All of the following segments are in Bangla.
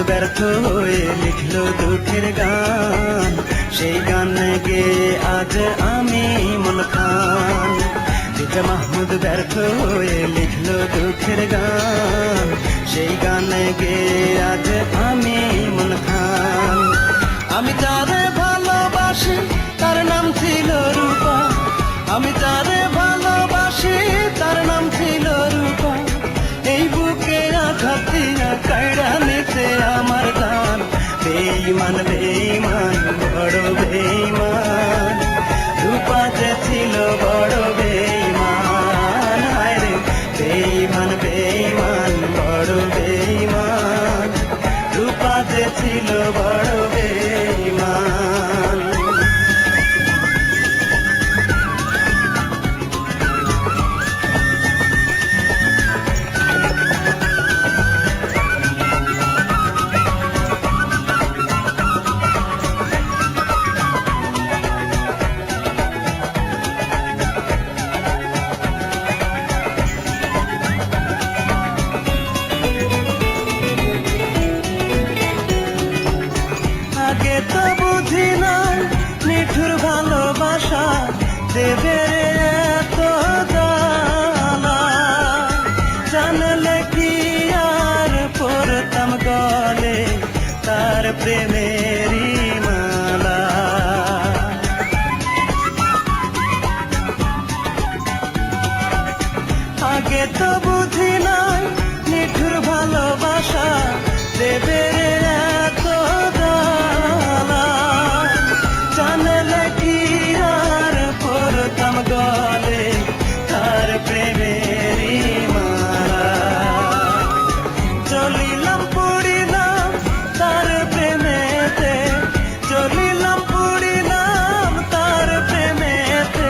ব্যর্থ হয়ে লিখলো দুঃখের গান, সেই গান গেয়ে আজ আমি মন খান। যেটা মাহমুদ ব্যর্থ হয়ে লিখলো দুঃখের গান, সেই গান গেয়ে আজ আমি মন খান। আমি যারে ভালোবাসি তার নাম ছিল রূপা, আমি যারে ভালোবাসি তার নাম ছিল রূপা। এই বুকে আঘাত দিয়া কাইড়া নিতে আমার গান। বেঈমান বেঈমান বড় বেঈমান, রূপা যে ছিল বড় বেঈমান। হায় রে বেঈমান বেঈমান বড় বেঈমান, রূপা যে ছিল বড় বেঈমান। আগে তো বুঝি নাই নিঠুর ভালোবাসা দেবে এত জ্বালা, জানলে কি আর পড়তাম গলে তার প্রেমেরই মালা। আগে তো বুঝি নাই নিঠুর ভালোবাসা দেবে এত জ্বালা, জানলে কি আর পড়তাম গলে তার প্রেমেরই মালা। চলিলাম পড়িলাম তার প্রেমেতে, চলিলাম পড়িলাম তার প্রেমেতে,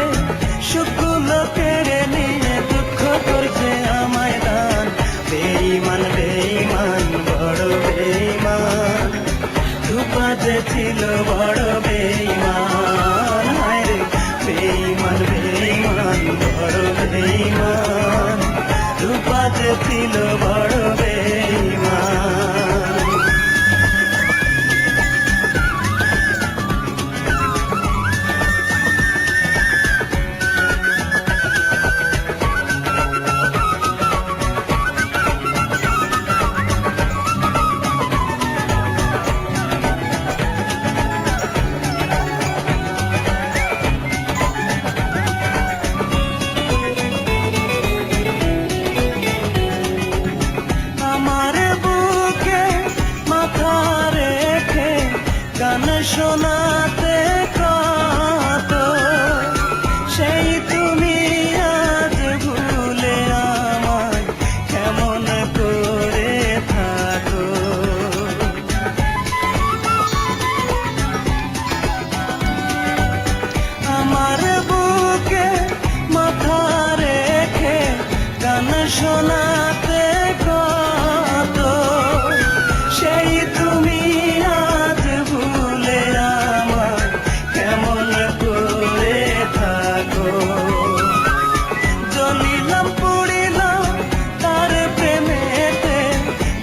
সুখগুলো কেড়ে নিয়ে দুঃখ করছে আমায় দান। বেঈমান বেঈমান বড় বেঈমান, রূপা যে ছিল বড় বেঈমান। হায় রে বেঈমান বেঈমান বড় বেঈমান, রূপা যে ছিল বড় বেঈমান। আমার বুকে মাথা রেখে গান শোনাতে কত, সেই তুমি আজ ভুলে আমায় কেমন করে থাকো। আমার বুকে মাথা রেখে গান শোনাতে কত, সেই তুমি আজ ভুলে আমায় কেমন করে থাকো। জ্বলিলাম পুড়িলাম তার প্রেমেতে,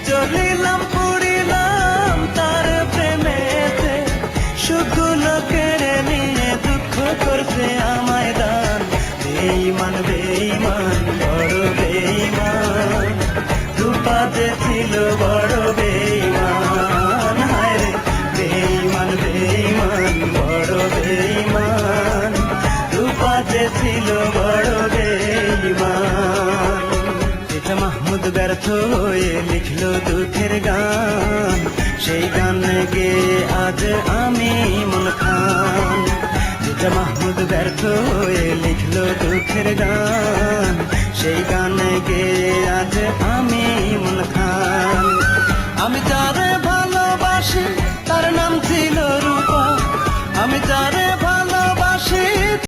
জ্বলিলাম পুড়িলাম তার প্রেমেতে, সুখগুলো কেড়ে নিয়ে দুঃখ করছে আমায় দান। বেঈমান বেঈমান বড় বেঈমান, রূপা যে ছিল বড় বেঈমান। হায় রে বেঈমান বেঈমান বড় বেঈমান, রূপা যে ছিল বড় বেঈমান। যেটা মাহমুদ ব্যর্থ হয়ে লিখলো দুঃখের গান, সেই গান গেয়ে আজ আমি মন খান। যেটা মাহমুদ ব্যর্থ হয়ে লিখলো দুঃখের গান, সেই গান গেয়ে আজ আমি মন খান। আমি যারে ভালোবাসি তার নাম ছিল রূপা, আমি যারে